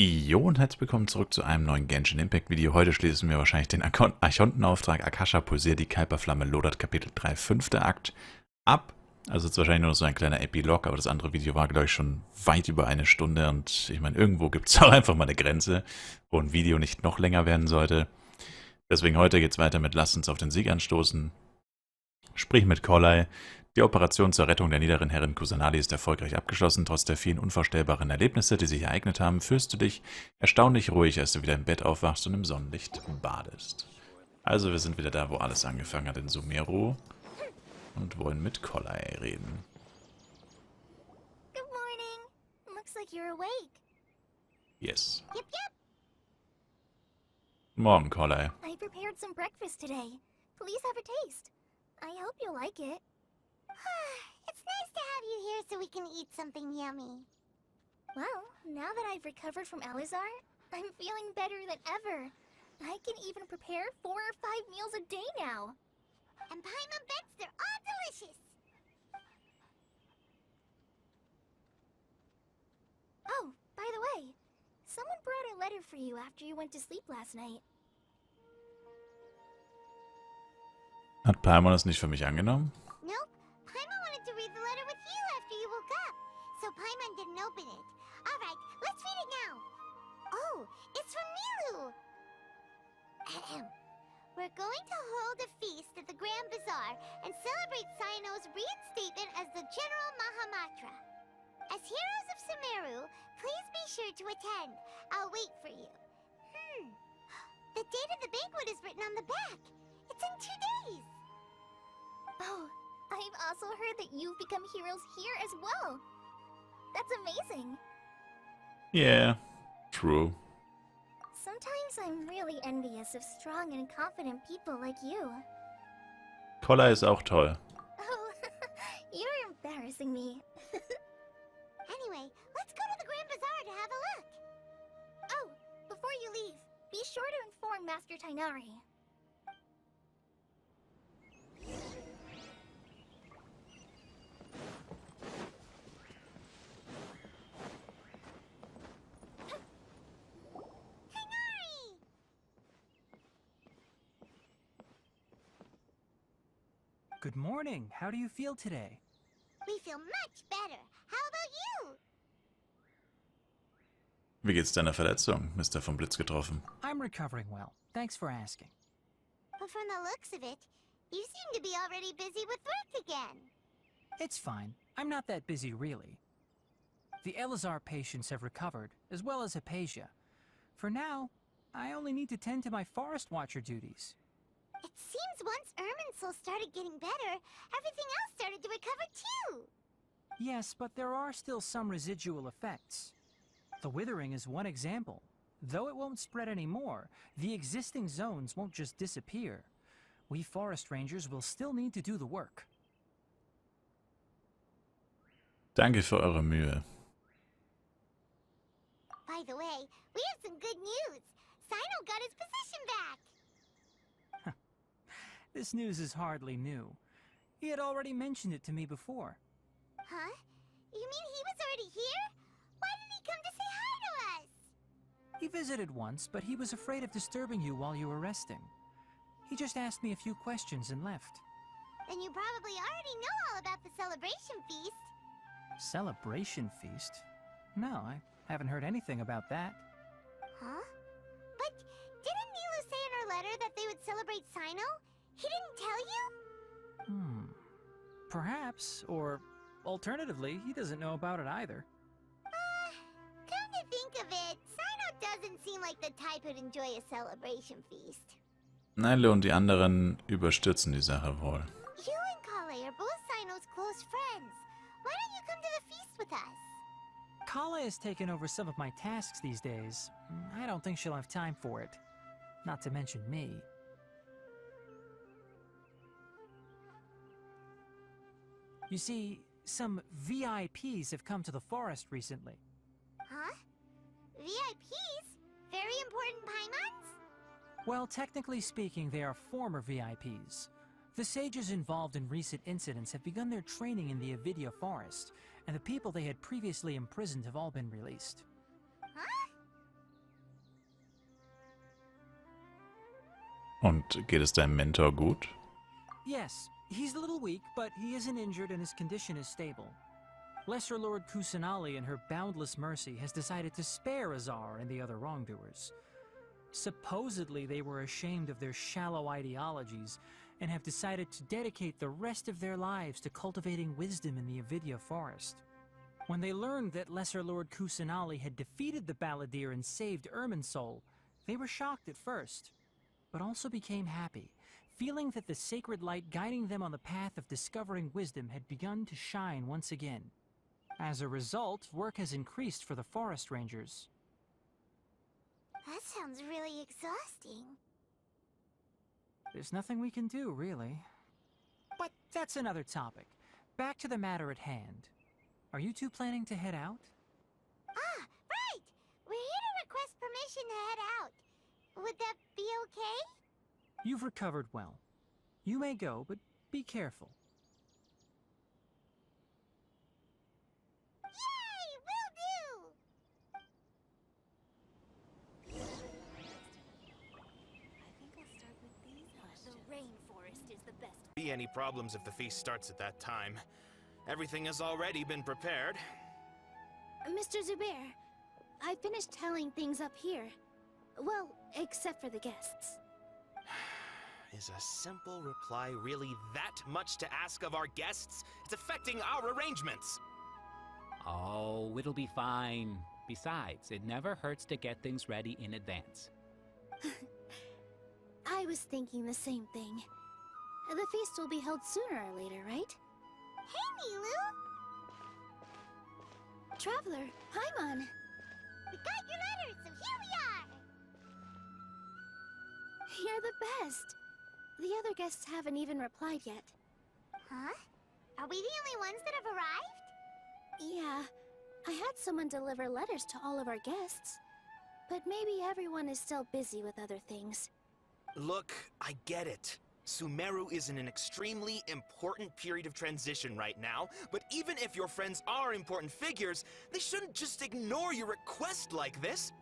Jo und herzlich willkommen zurück zu einem neuen Genshin Impact Video. Heute schließen wir wahrscheinlich den Archontenauftrag Akasha, pulsiert, die Kalpa-Flamme, lodert, Kapitel 3, 5. Akt ab. Also jetzt wahrscheinlich nur noch so ein kleiner Epilog, aber das andere Video war, glaube ich, schon weit über eine Stunde. Und ich meine, irgendwo gibt es auch einfach mal eine Grenze, wo ein Video nicht noch länger werden sollte. Deswegen heute geht es weiter mit Lasst uns auf den Sieg anstoßen. Sprich mit Kolai. Die Operation zur Rettung der niederen Herrin Kusanali ist erfolgreich abgeschlossen. Trotz der vielen unvorstellbaren Erlebnisse, die sich ereignet haben, fühlst du dich erstaunlich ruhig, als du wieder im Bett aufwachst und im Sonnenlicht badest. Also wir sind wieder da, wo alles angefangen hat, in Sumeru. Und wollen mit Kolai reden. Good morning. Looks like you're awake. Yes. Yep, yep. Morgen, Kolai. I prepared some breakfast today. Please have a taste. I hope you'll like it. It's nice to have you here so we can eat something yummy. Well, now that I've recovered from Alizar, I'm feeling better than ever. I can even prepare 4 or 5 meals a day now. And Paimon bets they're all delicious. Oh, by the way, someone brought a letter for you after you went to sleep last night. Hat Paimon es nicht für mich angenommen? Nope. Paimon wanted to read the letter with you after you woke up. So Paimon didn't open it. Alright, let's read it now. Oh, it's from Milu. Ahem. We're going to hold a feast at the Grand Bazaar and celebrate Sino's reinstatement as the General Mahamatra. As heroes of Sumeru, please be sure to attend. I'll wait for you. The date of the banquet is written on the back. It's in 2 days. Oh, I've also heard that you've become heroes here as well. That's amazing. Yeah, true. Sometimes I'm really envious of strong and confident people like you. Kolai ist auch toll. Oh, you're embarrassing me. Anyway, let's go to the Grand Bazaar to have a look. Oh, before you leave, be sure to inform Master Tainari. Good morning. How do you feel today? We feel much better. How about you? Wie geht's deiner Verletzung? Mr. vom Blitz getroffen. I'm recovering well. Thanks for asking. But from the looks of it, you seem to be already busy with work again. It's fine. I'm not that busy, really. The Elazar patients have recovered, as well as Hypatia. For now, I only need to tend to my Forest Watcher duties. It seems once Irminsul started getting better, everything else started to recover too. Yes, but there are still some residual effects. The withering is one example. Though it won't spread anymore, the existing zones won't just disappear. We forest rangers will still need to do the work. Danke für eure Mühe. By the way, we have some good news. Sino got his position back. This news is hardly new. He had already mentioned it to me before. Huh? You mean he was already here? Why didn't he come to say hi to us? He visited once, but he was afraid of disturbing you while you were resting. He just asked me a few questions and left. Then you probably already know all about the celebration feast. Celebration feast? No, I haven't heard anything about that. Huh? But didn't Milu say in her letter that they would celebrate Sino? He didn't tell you? Perhaps, or alternatively, he doesn't know about it either. Come to think of it, Sino doesn't seem like the type who'd enjoy a celebration feast. Nile und die anderen überstürzen die Sache wohl. You and Kale are both Sino's close friends. Why don't you come to the feast with us? Kala has taken over some of my tasks these days. I don't think she'll have time for it. Not to mention me. You see, some VIPs have come to the forest recently. Huh? VIPs? Very important Paimons? Well, technically speaking, they are former VIPs. The sages involved in recent incidents have begun their training in the Avidya forest, and the people they had previously imprisoned have all been released. Huh? Und geht es deinem Mentor gut? Yes, he's a little weak, but he isn't injured and his condition is stable. Lesser Lord Kusanali, in her boundless mercy, has decided to spare Azar and the other wrongdoers. Supposedly, they were ashamed of their shallow ideologies and have decided to dedicate the rest of their lives to cultivating wisdom in the Avidya forest. When they learned that Lesser Lord Kusanali had defeated the Balladeer and saved Irminsul, they were shocked at first, but also became happy, feeling that the sacred light guiding them on the path of discovering wisdom had begun to shine once again. As a result, work has increased for the forest rangers. That sounds really exhausting. There's nothing we can do, really. But that's another topic. Back to the matter at hand. Are you two planning to head out? Ah, right! We're here to request permission to head out. Would that be okay? You've recovered well. You may go, but be careful. Yay! Will do! The rainforest is the best. Be any problems if the feast starts at that time. Everything has already been prepared. Mr. Zubair, I finished telling things up here. Well, except for the guests. Is a simple reply really that much to ask of our guests? It's affecting our arrangements. Oh, it'll be fine. Besides, it never hurts to get things ready in advance. I was thinking the same thing. The feast will be held sooner or later, right? Hey, Nilu! Traveler, Paimon! We got your letter, so here we are! You're the best. The other guests haven't even replied yet. Huh? Are we the only ones that have arrived? Yeah, I had someone deliver letters to all of our guests. But maybe everyone is still busy with other things. Look, I get it. Sumeru is in an extremely important period of transition right now, but even if your friends are important figures, they shouldn't just ignore your request like this.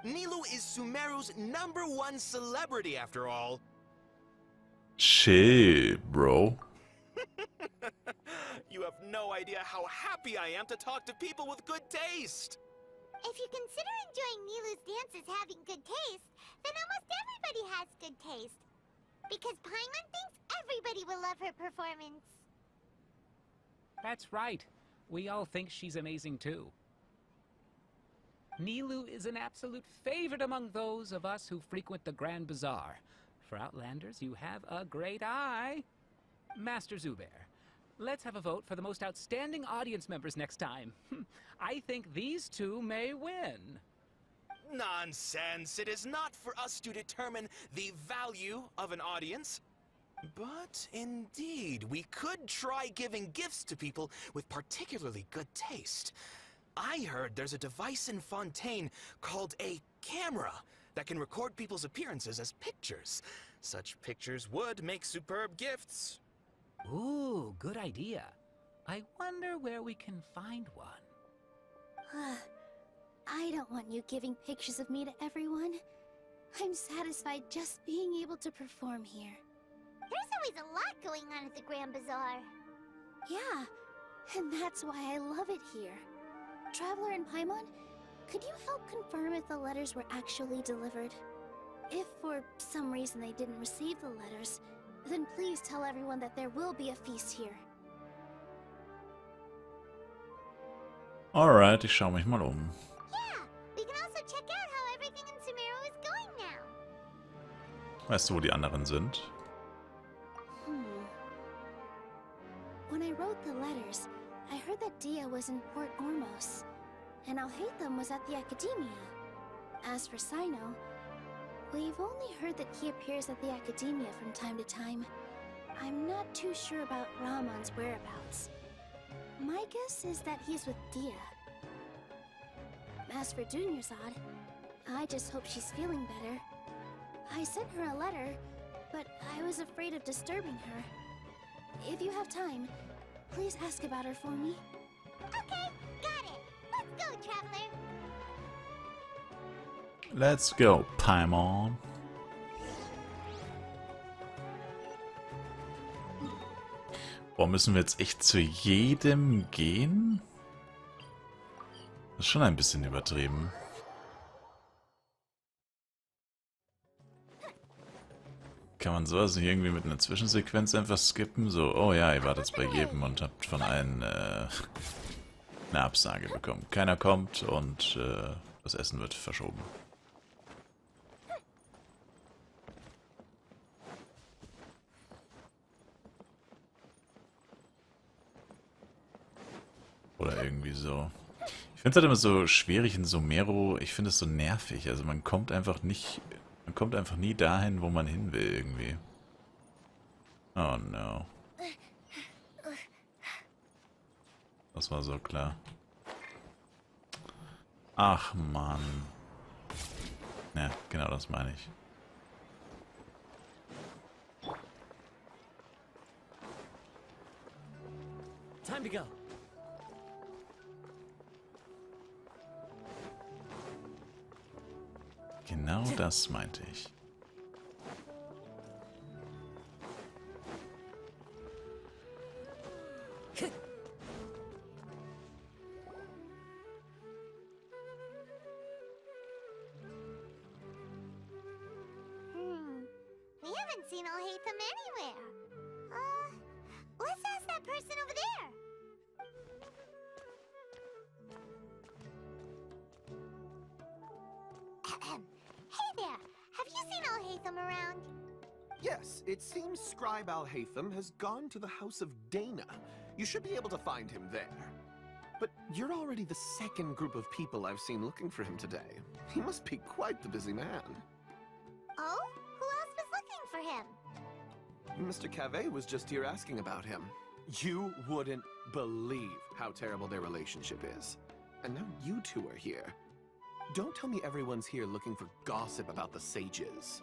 Nilu is Sumeru's #1 celebrity after all. Shit, bro. You have no idea how happy I am to talk to people with good taste. If you consider enjoying Nilu's dances having good taste, then almost everybody has good taste. Because Paimon thinks everybody will love her performance. That's right. We all think she's amazing too. Nilu is an absolute favorite among those of us who frequent the Grand Bazaar. For Outlanders, you have a great eye. Master Zubair, let's have a vote for the most outstanding audience members next time. I think these two may win. Nonsense! It is not for us to determine the value of an audience. But indeed, we could try giving gifts to people with particularly good taste. I heard there's a device in Fontaine called a camera that can record people's appearances as pictures. Such pictures would make superb gifts. Ooh, good idea. I wonder where we can find one. I don't want you giving pictures of me to everyone. I'm satisfied just being able to perform here. There's always a lot going on at the Grand Bazaar. Yeah, and that's why I love it here. Traveler and Paimon, could you help confirm if the letters were actually delivered? If for some reason they didn't receive the letters, then please tell everyone that there will be a feast here. Alright, ich schaue mich mal um. Yeah, we can also check out how everything in Sumeru is going now. Weißt du, wo die anderen sind? When I wrote the letters, I heard that Dia was in Port Ormos, and Alhaitham was at the Academia. As for Sino, we've only heard that he appears at the Academia from time to time. I'm not too sure about Rahman's whereabouts. My guess is that he's with Dia. As for Dunyarzad, I just hope she's feeling better. I sent her a letter, but I was afraid of disturbing her. If you have time, please ask about her for me. Okay, got it. Let's go, Traveler. Let's go, Paimon. Boah, müssen wir jetzt echt zu jedem gehen? Das ist schon ein bisschen übertrieben. Kann man sowas nicht irgendwie mit einer Zwischensequenz einfach skippen? So, oh ja, ihr wartet bei jedem und habt von allen eine Absage bekommen. Keiner kommt und das Essen wird verschoben. Oder irgendwie so. Ich finde es halt immer so schwierig in Sumero. Ich finde es so nervig. Also man kommt einfach nie dahin, wo man hin will irgendwie. Oh no. Das war so klar. Ach Mann. Ja, genau das meine ich. Time to go. Genau das meinte ich. We haven't seen Alhaitham anywhere. Let's ask that person over there. Hey there, have you seen Alhaitham around? Yes, it seems Scribe Alhaitham has gone to the House of Dana. You should be able to find him there. But you're already the second group of people I've seen looking for him today. He must be quite the busy man. Oh? Who else was looking for him? Mr. Cave was just here asking about him. You wouldn't believe how terrible their relationship is. And now you two are here. Don't tell me everyone's here looking for gossip about the sages.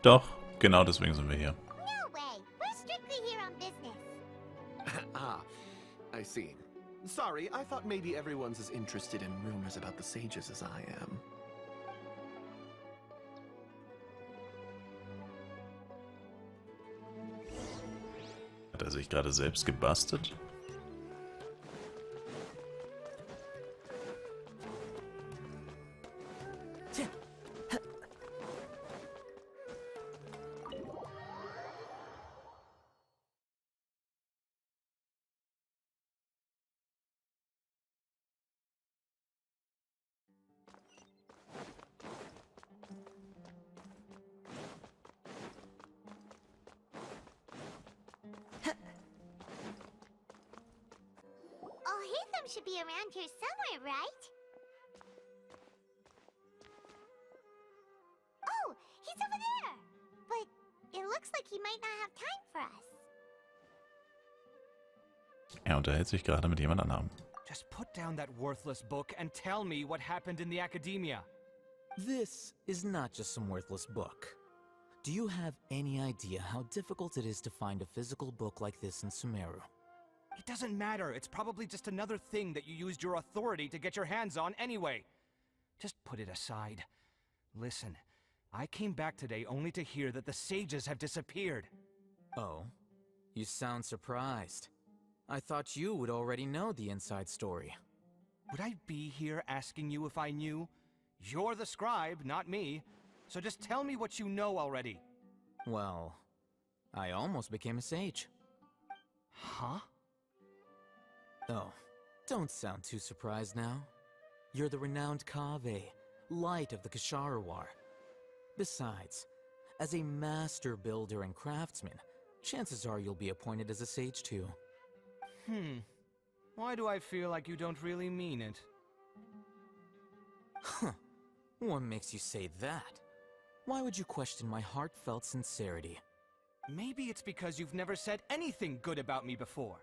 Doch, genau deswegen sind wir hier. No way. We're strictly here on business. Ah, I see. Sorry, I thought maybe everyone's as interested in rumors about the sages as I am. Hat er sich gerade selbst gebastelt? Alhaitham should be around here somewhere, right? Oh, he's over there! But it looks like he might not have time for us. Er unterhält sich gerade mit jemand anderem. Just put down that worthless book and tell me what happened in the academia. This is not just some worthless book. Do you have any idea how difficult it is to find a physical book like this in Sumeru? It doesn't matter. It's probably just another thing that you used your authority to get your hands on anyway. Just put it aside. Listen, I came back today only to hear that the sages have disappeared. Oh, you sound surprised. I thought you would already know the inside story. Would I be here asking you if I knew? You're the scribe, not me. So just tell me what you know already. Well, I almost became a sage. Huh? Oh, don't sound too surprised now. You're the renowned Kaveh, light of the Kashara War. Besides, as a master builder and craftsman, chances are you'll be appointed as a sage too. Why do I feel like you don't really mean it? Huh. What makes you say that? Why would you question my heartfelt sincerity? Maybe it's because you've never said anything good about me before.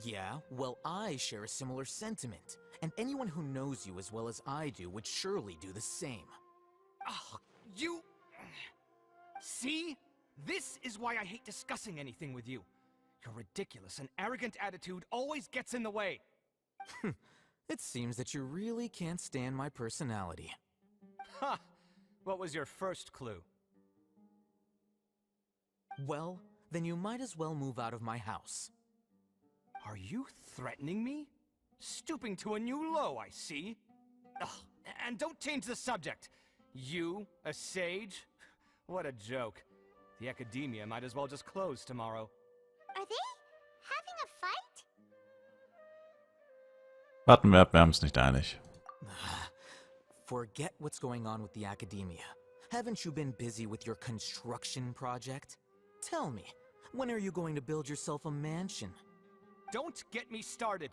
Yeah, well, I share a similar sentiment, and anyone who knows you as well as I do would surely do the same. Oh, you... See? This is why I hate discussing anything with you. Your ridiculous and arrogant attitude always gets in the way. It seems that you really can't stand my personality. Ha! What was your first clue? Well, then you might as well move out of my house. Are you threatening me? Stooping to a new low, I see. Ugh, and don't change the subject. You, a sage? What a joke. The academia might as well just close tomorrow. Are they having a fight? Warten wir ab, wir haben uns nicht einig. Forget what's going on with the academia. Haven't you been busy with your construction project? Tell me, when are you going to build yourself a mansion? Don't get me started.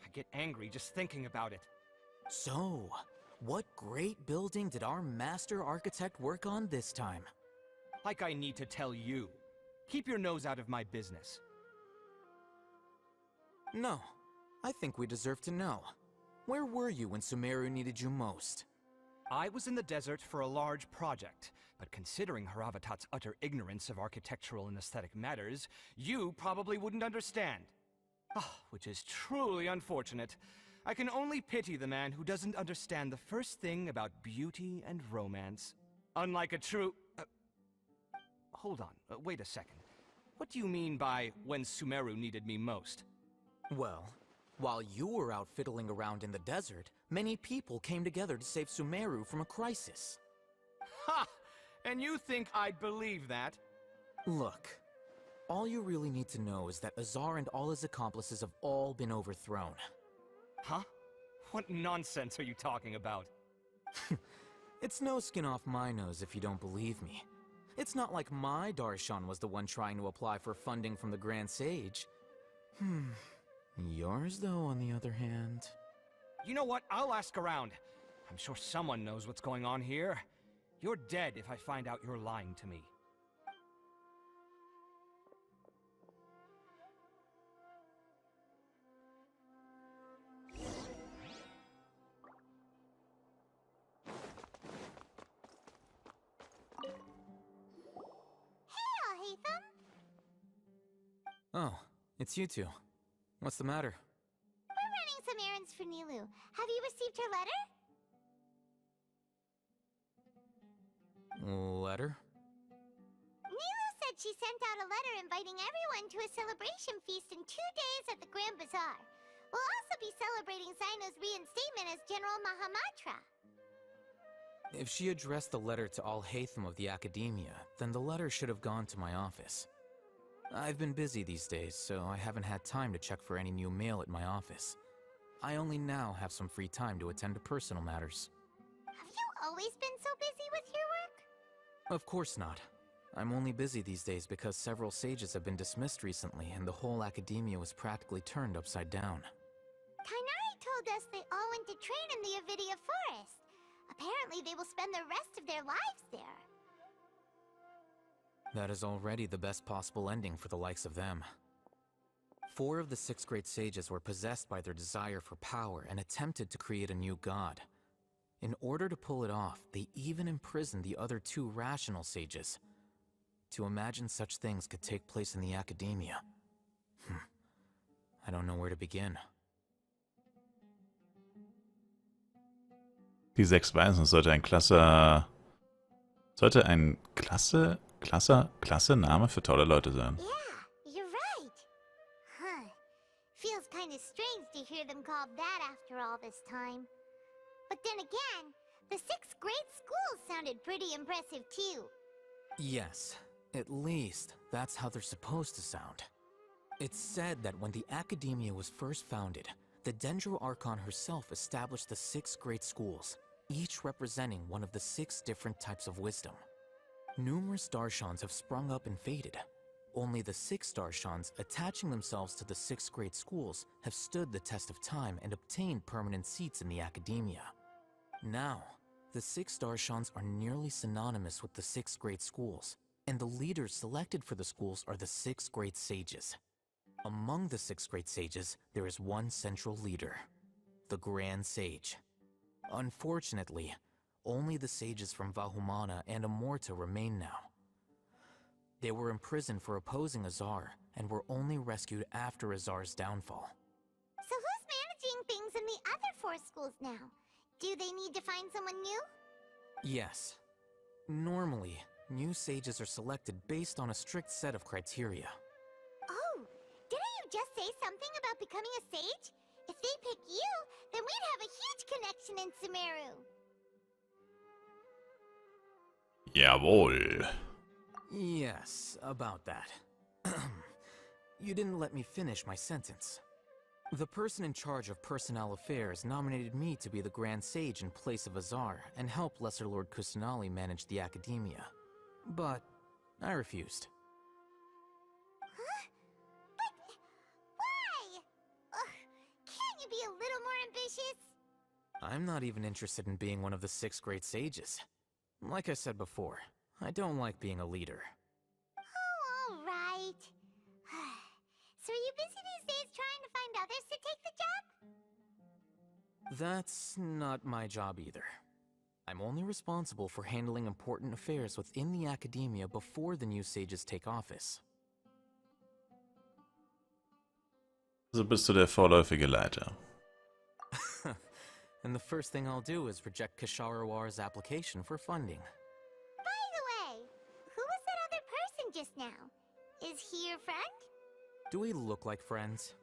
I get angry just thinking about it. So, what great building did our master architect work on this time? Like I need to tell you. Keep your nose out of my business. No, I think we deserve to know. Where were you when Sumeru needed you most? I was in the desert for a large project, but considering Haravatat's utter ignorance of architectural and aesthetic matters, you probably wouldn't understand. Ah, which is truly unfortunate. I can only pity the man who doesn't understand the first thing about beauty and romance. Unlike a true... hold on, wait a second. What do you mean by when Sumeru needed me most? Well, while you were out fiddling around in the desert, many people came together to save Sumeru from a crisis. Ha! And you think I'd believe that? Look, all you really need to know is that Azar and all his accomplices have all been overthrown. Huh? What nonsense are you talking about? It's no skin off my nose if you don't believe me. It's not like my Darshan was the one trying to apply for funding from the Grand Sage. Yours, though, on the other hand... You know what? I'll ask around. I'm sure someone knows what's going on here. You're dead if I find out you're lying to me. Hey, Alhaitham. Oh, it's you two. What's the matter? We're running some errands for Nilu. Have you received her letter? Letter? Nilu said she sent out a letter inviting everyone to a celebration feast in 2 days at the Grand Bazaar. We'll also be celebrating Sino's reinstatement as General Mahamatra. If she addressed the letter to Alhaitham of the Academia, then the letter should have gone to my office. I've been busy these days, so I haven't had time to check for any new mail at my office. I only now have some free time to attend to personal matters. Have you always been so busy with your work? Of course not. I'm only busy these days because several sages have been dismissed recently and the whole academia was practically turned upside down. Kainari told us they all went to train in the Avidia Forest. Apparently they will spend the rest of their lives there. That is already the best possible ending for the likes of them. 4 of the 6 great sages were possessed by their desire for power and attempted to create a new god. In order to pull it off, they even imprisoned the other 2 rational sages. To imagine such things could take place in the academia. I don't know where to begin. Die 6 Weisen sollte ein klasse Name für tolle Leute sein. Yeah, you're right. Huh. Feels kind of strange to hear them called that after all this time. But then again, the 6 great schools sounded pretty impressive too. Yes, at least that's how they're supposed to sound. It's said that when the Academia was first founded, the Dendro Archon herself established the 6 great schools, each representing one of the 6 different types of wisdom. Numerous Darshans have sprung up and faded. Only the 6 Darshans attaching themselves to the 6 great schools have stood the test of time and obtained permanent seats in the Academia. Now, the 6 Darshans are nearly synonymous with the 6 great schools, and the leaders selected for the schools are the 6 great sages. Among the 6 great sages, there is one central leader, the Grand Sage. Unfortunately, only the sages from Vahumana and Amorta remain now. They were imprisoned for opposing Azar, and were only rescued after Azar's downfall. So who's managing things in the other 4 schools now? Do they need to find someone new? Yes. Normally, New sages are selected based on a strict set of criteria. Oh, didn't you just say something about becoming a sage? If they pick you, then we'd have a huge connection in Sumeru. Jawohl. Yes, about that. You didn't let me finish my sentence. The person in charge of personnel affairs nominated me to be the Grand Sage in place of Azar and help Lesser Lord Kusanali manage the academia. But I refused. Huh? But why? Ugh, can't you be a little more ambitious? I'm not even interested in being one of the 6 great sages. Like I said before, I don't like being a leader. Oh, all right. So are you busy these days trying to find others to take the job? That's not my job either. I'm only responsible for handling important affairs within the academia before the new sages take office. So bist du der vorläufige Leiter. And the first thing I'll do is reject Kasharawar's application for funding. By the way, who was that other person just now? Is he your friend? Do we look like friends?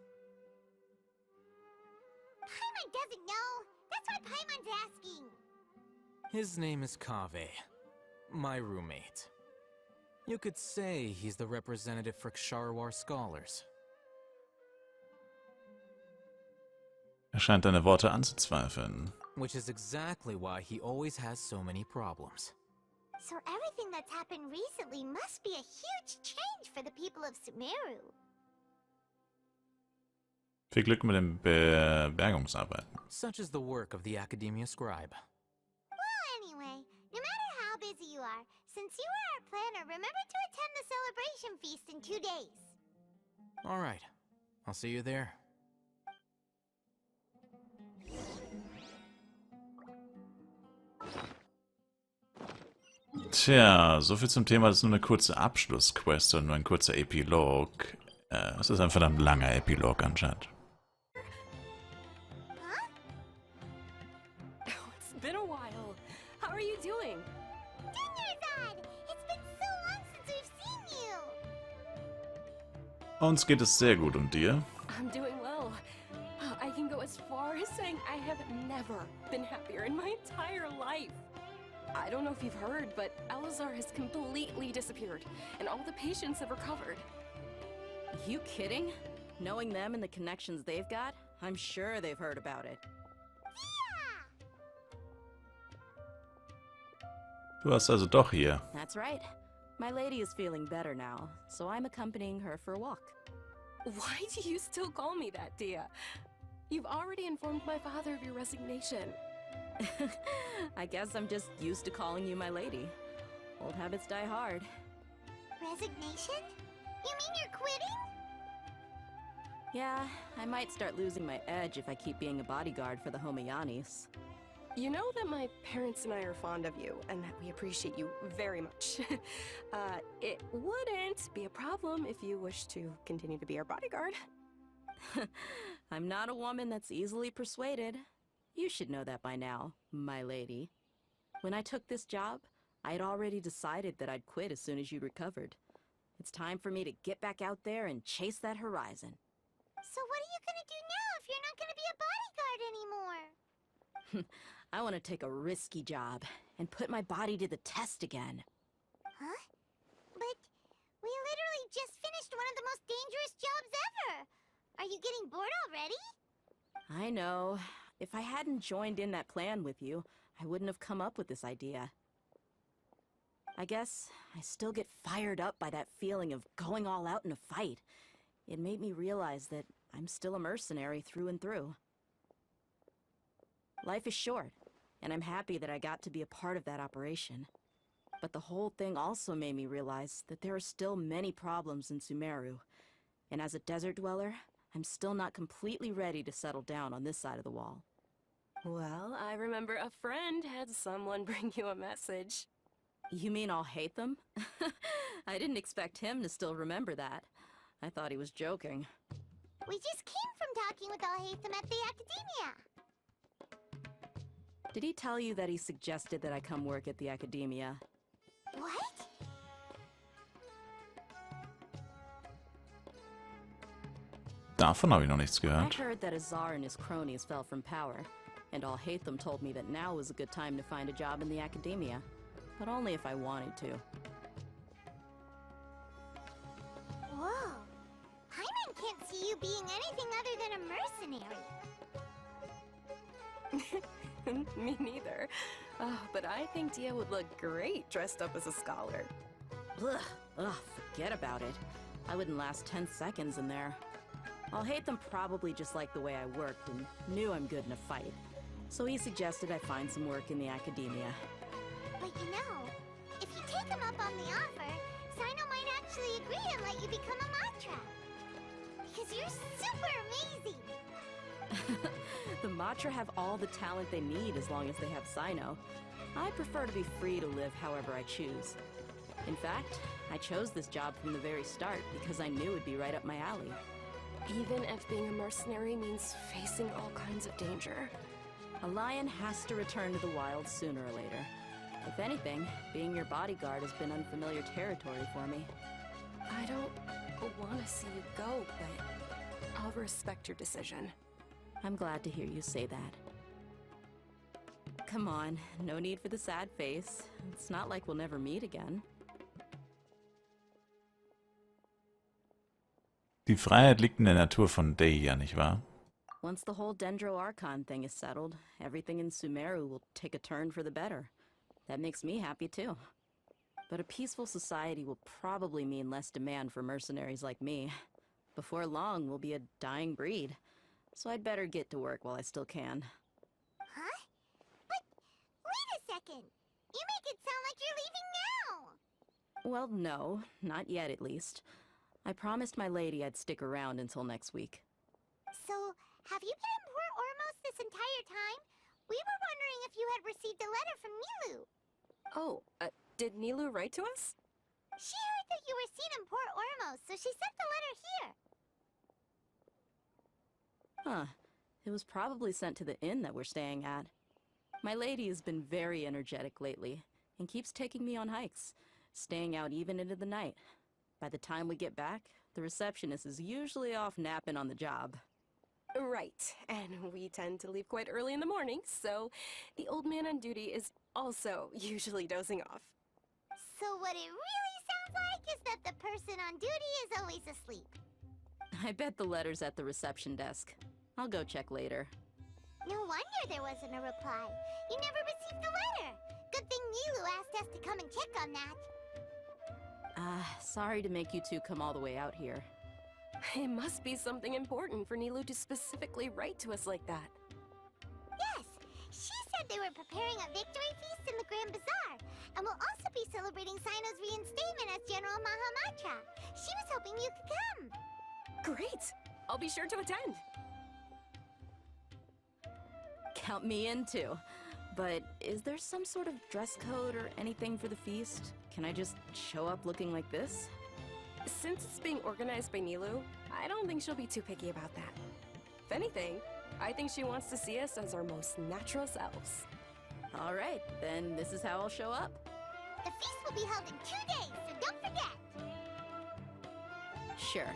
Paimon doesn't know. That's what Paimon's asking. His name is Kaveh, my roommate. You could say he's the representative for Ksharawar scholars. Scheint deine Worte anzuzweifeln. Which is exactly why he always has so many problems. So everything that's happened recently must be a huge change for the people of Sumeru. Viel Glück mit den Bergungsarbeiten. Such is the work of the Academia Scribe. Well, anyway, no matter how busy you are, since you are our planner, remember to attend the celebration feast in 2 days. Alright, I'll see you there. Tja, soviel zum Thema, das ist nur eine kurze Abschlussquest und nur ein kurzer Epilog. Es ist ein verdammt langer Epilog anscheinend. Huh? Oh, it's been a while. How are you doing? Dingerzad! It's been so long since we've seen you! Uns geht es sehr gut und dir? I'm doing well. I can go as far as saying I have never been happier in my entire life. I don't know if you've heard, but Elazar has completely disappeared, and all the patients have recovered. You kidding? Knowing them and the connections they've got, I'm sure they've heard about it. Du warst also doch hier. That's right. My lady is feeling better now, so I'm accompanying her for a walk. Why do you still call me that, Dia? You've already informed my father of your resignation. I guess I'm just used to calling you my lady. Old habits die hard. Resignation? You mean you're quitting? Yeah, I might start losing my edge if I keep being a bodyguard for the Homayanis. You know that my parents and I are fond of you, and that we appreciate you very much. It wouldn't be a problem if you wish to continue to be our bodyguard. I'm not a woman that's easily persuaded. You should know that by now, my lady. When I took this job, I had already decided that I'd quit as soon as you recovered. It's time for me to get back out there and chase that horizon. So what are you gonna do now if you're not gonna be a bodyguard anymore? I want to take a risky job and put my body to the test again. Huh? But we literally just finished one of the most dangerous jobs ever! Are you getting bored already? I know. If I hadn't joined in that plan with you, I wouldn't have come up with this idea. I guess I still get fired up by that feeling of going all out in a fight. It made me realize that I'm still a mercenary through and through. Life is short, and I'm happy that I got to be a part of that operation. But the whole thing also made me realize that there are still many problems in Sumeru. And as a desert dweller, I'm still not completely ready to settle down on this side of the wall. Well, I remember a friend had someone bring you a message. You mean I'll hate them? I didn't expect him to still remember that. I thought he was joking. We just came from talking with Al-Haytham at the Academia. Did he tell you that he suggested that I come work at the Academia? What? Davon habe ich noch nichts I gehört. heard that Azar and his cronies fell from power, and I'll hate them told me that now was a good time to find a job in the academia, but only if I wanted to. Whoa. Paimon can't see you being anything other than a mercenary. Me neither. Oh, but I think Dia would look great dressed up as a scholar. Ugh, forget about it. I wouldn't last 10 seconds in there. I'll hate them probably just like the way I worked and knew I'm good in a fight. So he suggested I find some work in the academia. But you know, if you take him up on the offer, Sino might actually agree and let you become a Matra. Because you're super amazing. The Matra have all the talent they need as long as they have Sino. I prefer to be free to live however I choose. In fact, I chose this job from the very start because I knew it'd be right up my alley. Even if being a mercenary means facing all kinds of danger. A lion has to return to the wild sooner or later. If anything, being your bodyguard has been unfamiliar territory for me. I don't want to see you go, but I'll respect your decision. I'm glad to hear you say that. Come on, no need for the sad face. It's not like we'll never meet again. Die Freiheit liegt in der Natur von Deia, nicht wahr? Once the whole Dendro-Archon thing is settled, everything in Sumeru will take a turn for the better. That makes me happy too. But a peaceful society will probably mean less demand for mercenaries like me. Before long, we'll be a dying breed. So I'd better get to work while I still can. Huh? But wait a second. You make it sound like you're leaving now. Well, no, not yet at least. I promised my lady I'd stick around until next week. So, have you been in Port Ormos this entire time? We were wondering if you had received a letter from Nilu. Oh, did Nilu write to us? She heard that you were seen in Port Ormos, so she sent the letter here. Huh. It was probably sent to the inn that we're staying at. My lady has been very energetic lately, and keeps taking me on hikes, staying out even into the night. By the time we get back, the receptionist is usually off napping on the job. Right, and we tend to leave quite early in the morning, so the old man on duty is also usually dozing off. So what it really sounds like is that the person on duty is always asleep. I bet the letter's at the reception desk. I'll go check later. No wonder there wasn't a reply. You never received the letter. Good thing Nilu asked us to come and check on that. Sorry to make you two come all the way out here. It must be something important for Nilu to specifically write to us like that. Yes, she said they were preparing a victory feast in the Grand Bazaar, and will also be celebrating Sino's reinstatement as General Mahamatra. She was hoping you could come. Great! I'll be sure to attend. Count me in too. But is there some sort of dress code or anything for the feast? Can I just show up looking like this? Since it's being organized by Nilu, I don't think she'll be too picky about that. If anything, I think she wants to see us as our most natural selves. All right, then this is how I'll show up. The feast will be held in 2 days, so don't forget. Sure.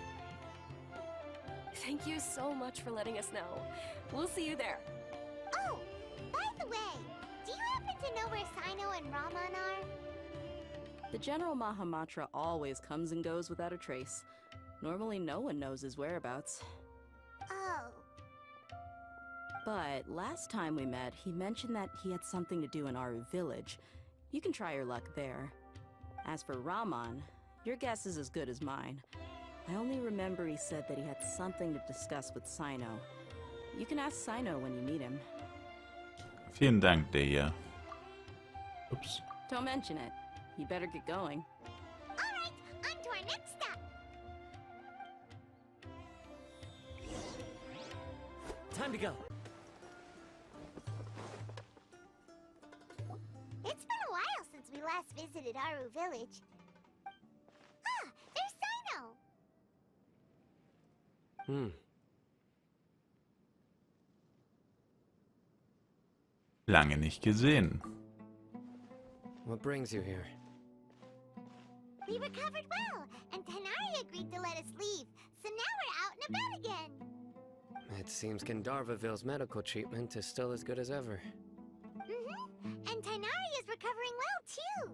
Thank you so much for letting us know. We'll see you there. Oh, by the way, do you happen to know where Sino and Raman are? The General Mahamatra always comes and goes without a trace. Normally no one knows his whereabouts. Oh. But last time we met, he mentioned that he had something to do in Aru village. You can try your luck there. As for Raman, your guess is as good as mine. I only remember he said that he had something to discuss with Sino. You can ask Sino when you meet him. Vielen Dank, Deia. Ups. Don't mention it. You better get going. Alright, on to our next stop. Time to go. It's been a while since we last visited Aru village. Ah, there's Sino. Lange nicht gesehen. What brings you here? We recovered well, and Tanari agreed to let us leave, so now we're out and about again. seems Gandharvaville's medical treatment is still as good as ever. And Tighnari is recovering well, too.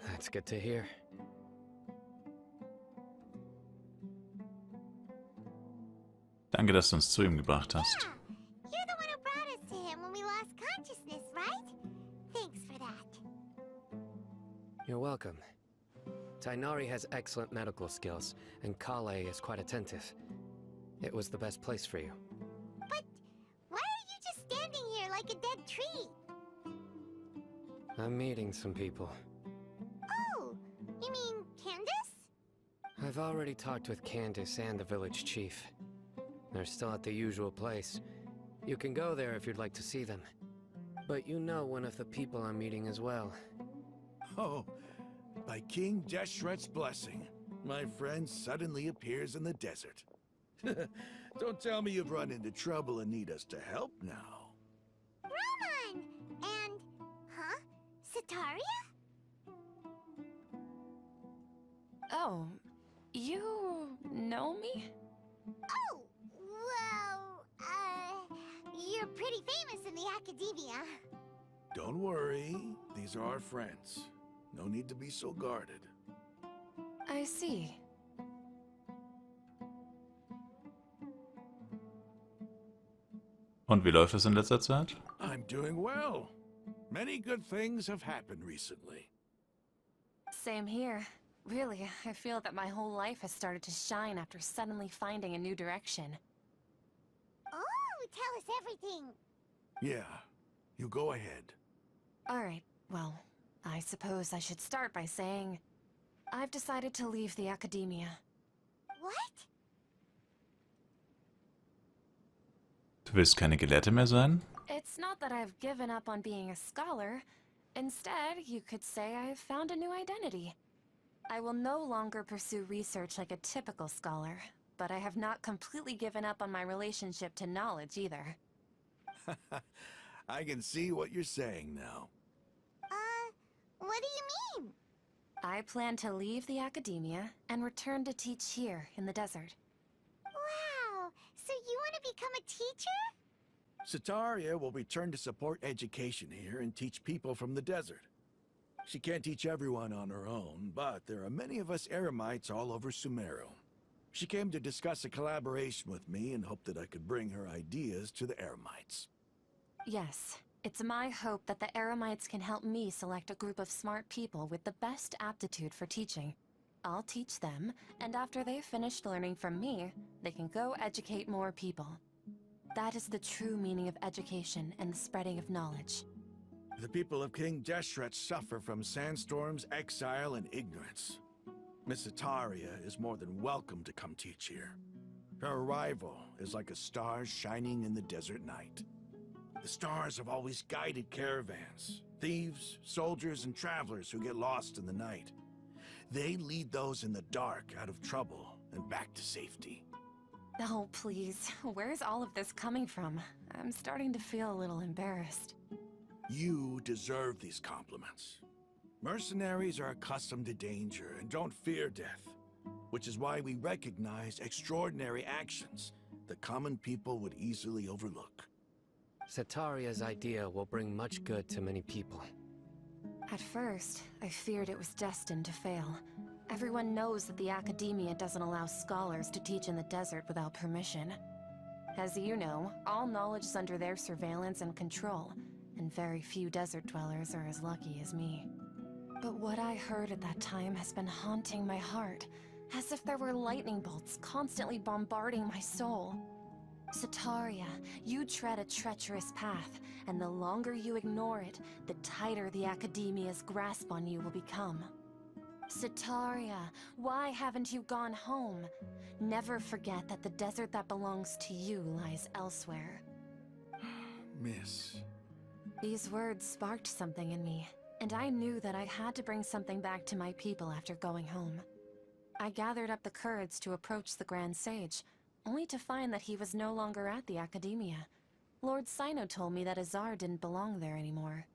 That's good to hear. Danke, dass du uns zu ihm gebracht hast. Yeah, you're the one who brought us to him when we lost consciousness, right? Thanks for that. You're welcome. Tighnari has excellent medical skills, and Kale is quite attentive. It was the best place for you. But why are you just standing here like a dead tree? I'm meeting some people. Oh, you mean Candace? I've already talked with Candace and the village chief. They're still at the usual place. You can go there if you'd like to see them. But you know one of the people I'm meeting as well. Oh, by King Deshret's blessing, my friend suddenly appears in the desert. Don't tell me you've run into trouble and need us to help now. Roman! And... huh? Sataria? Oh, you know me? Oh, well, you're pretty famous in the academia. Don't worry, these are our friends. No need to be so guarded. I see. Und wie läuft es in letzter Zeit? I'm doing well. Many good things have happened recently. Same here. Really, I feel that my whole life has started to shine after suddenly finding a new direction. Oh, tell us everything. Yeah, you go ahead. Alright, well, I suppose I should start by saying I've decided to leave the academia. What? Du willst keine Gelehrte mehr sein? It's not that I've given up on being a scholar. Instead, you could say I've found a new identity. I will no longer pursue research like a typical scholar, but I have not completely given up on my relationship to knowledge either. I can see what you're saying now. What do you mean? I plan to leave the academia and return to teach here in the desert. Wow, so you want to become a teacher? Sataria will return to support education here and teach people from the desert. She can't teach everyone on her own, but there are many of us Eremites all over Sumeru. She came to discuss a collaboration with me and hoped that I could bring her ideas to the Eremites. Yes, it's my hope that the Eremites can help me select a group of smart people with the best aptitude for teaching. I'll teach them, and after they've finished learning from me, they can go educate more people. That is the true meaning of education and the spreading of knowledge. The people of King Deshret suffer from sandstorms, exile, and ignorance. Miss Sataria is more than welcome to come teach here. Her arrival is like a star shining in the desert night. The stars have always guided caravans, thieves, soldiers, and travelers who get lost in the night. They lead those in the dark out of trouble and back to safety. Oh, please. Where's all of this coming from? I'm starting to feel a little embarrassed. You deserve these compliments. Mercenaries are accustomed to danger and don't fear death, which is why we recognize extraordinary actions that common people would easily overlook. Sataria's idea will bring much good to many people. At first, I feared it was destined to fail. Everyone knows that the academia doesn't allow scholars to teach in the desert without permission. As you know, all knowledge is under their surveillance and control, and very few desert dwellers are as lucky as me. But what I heard at that time has been haunting my heart, as if there were lightning bolts constantly bombarding my soul. Sataria, you tread a treacherous path, and the longer you ignore it, the tighter the academia's grasp on you will become. Sataria, why haven't you gone home? Never forget that the desert that belongs to you lies elsewhere. Miss. These words sparked something in me, and I knew that I had to bring something back to my people after going home. I gathered up the courage to approach the Grand Sage, only to find that he was no longer at the academia. Lord Sino told me that Azar didn't belong there anymore.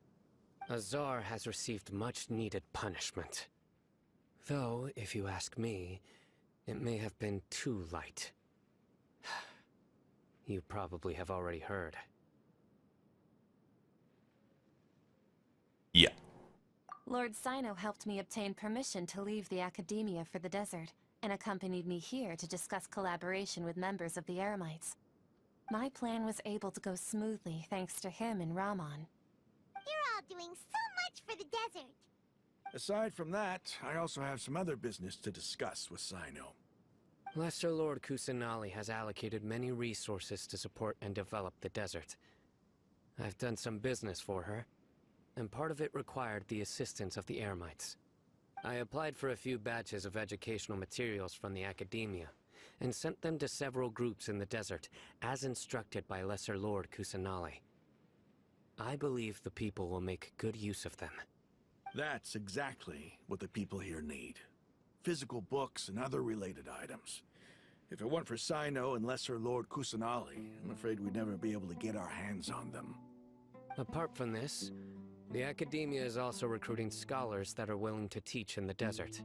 Azar has received much-needed punishment. Though, if you ask me, it may have been too light. You probably have already heard. Ja. Lord Sino helped me obtain permission to leave the Academia for the desert, and accompanied me here to discuss collaboration with members of the Eremites. My plan was able to go smoothly thanks to him and Rahman. You're all doing so much for the desert. Aside from that, I also have some other business to discuss with Sino. Lesser Lord Kusanali has allocated many resources to support and develop the desert. I've done some business for her, and part of it required the assistance of the Eremites. I applied for a few batches of educational materials from the Academia, and sent them to several groups in the desert, as instructed by Lesser Lord Kusanali. I believe the people will make good use of them. That's exactly what the people here need. Physical books and other related items. If it weren't for Sino and Lesser Lord Kusanali, I'm afraid we'd never be able to get our hands on them. Apart from this, the Academia is also recruiting scholars that are willing to teach in the desert.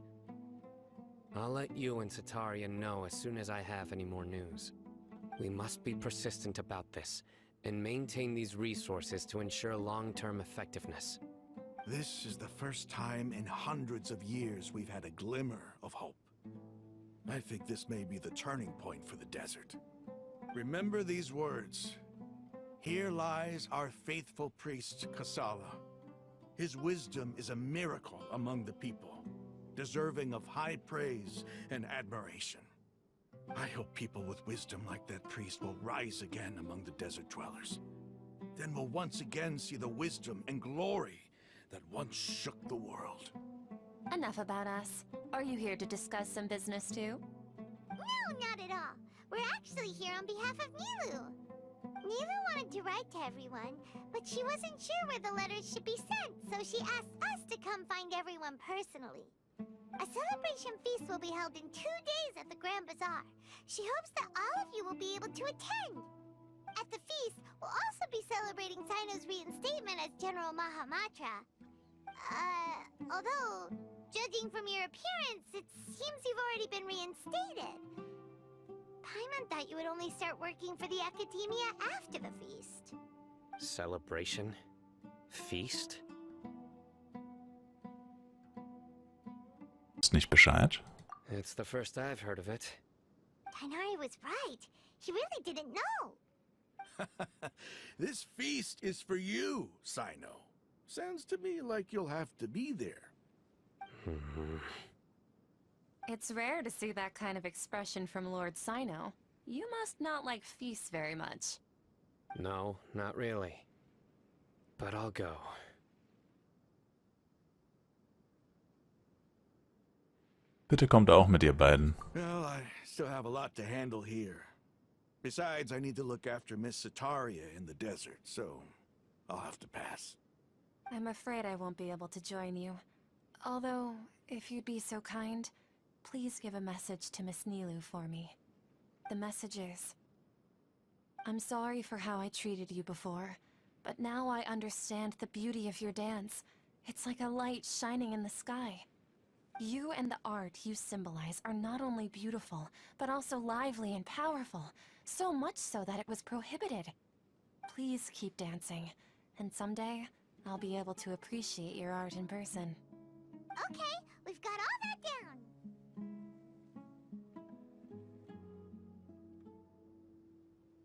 I'll let you and Satarian know as soon as I have any more news. We must be persistent about this, and maintain these resources to ensure long-term effectiveness. This is the first time in hundreds of years we've had a glimmer of hope. I think this may be the turning point for the desert. Remember these words. Here lies our faithful priest, Kasala. His wisdom is a miracle among the people, deserving of high praise and admiration. I hope people with wisdom like that priest will rise again among the desert dwellers. Then we'll once again see the wisdom and glory that once shook the world. Enough about us. Are you here to discuss some business too? No, not at all. We're actually here on behalf of Milu. Milu wanted to write to everyone, but she wasn't sure where the letters should be sent, so she asked us to come find everyone personally. A celebration feast will be held in 2 days at the Grand Bazaar. She hopes that all of you will be able to attend. At the feast, we'll also be celebrating Sino's reinstatement as General Mahamatra. Although, judging from your appearance, it seems you've already been reinstated. Paimon thought you would only start working for the Academia after the feast. Celebration? Feast? Ist nicht Bescheid? It's the first I've heard of it. Tainari was right. He really didn't know. This feast is for you, Sino. Sounds to me like you'll have to be there. It's rare to see that kind of expression from Lord Sino. You must not like feasts very much. No, not really. But I'll go. Bitte kommt auch mit ihr beiden. Well, I still have a lot to handle here. Besides, I need to look after Miss Sataria in the desert, so I'll have to pass. I'm afraid I won't be able to join you. Although, if you'd be so kind, please give a message to Miss Nilu for me. The message is, I'm sorry for how I treated you before, but now I understand the beauty of your dance. It's like a light shining in the sky. You and the art you symbolize are not only beautiful, but also lively and powerful, so much so that it was prohibited. Please keep dancing, and someday, I'll be able to appreciate your art in person. Okay, we've got all that down.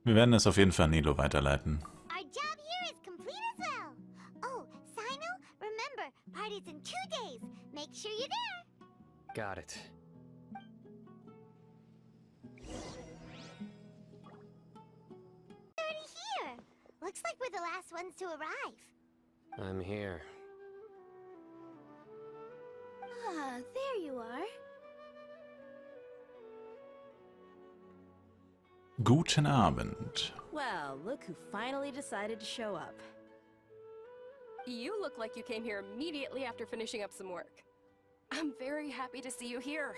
Wir werden es auf jeden Fall an Nilo weiterleiten. Our job here is complete as well. Oh, Sino, remember, party's in 2 days. Make sure you're there. Got it. Already here. Looks like we're the last ones to arrive. I'm here. Ah, there you are. Guten Abend. Well, look who finally decided to show up. You look like you came here immediately after finishing up some work. I'm very happy to see you here.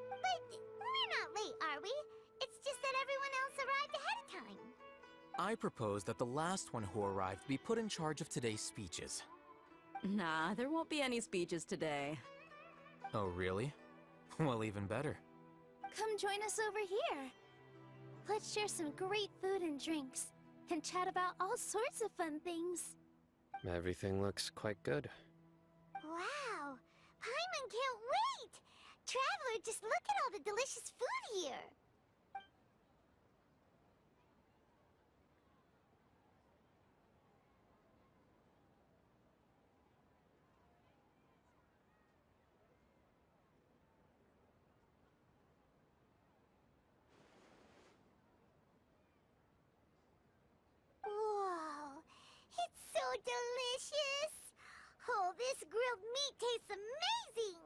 But we're not late, are we? It's just that everyone else arrived ahead of time. I propose that the last one who arrived be put in charge of today's speeches. Nah, there won't be any speeches today. Oh, really? Well, even better. Come join us over here. Let's share some great food and drinks, and chat about all sorts of fun things. Everything looks quite good. Wow! Paimon can't wait! Traveler, just look at all the delicious food here! Whoa! It's so delicious! Oh, this grilled meat tastes amazing!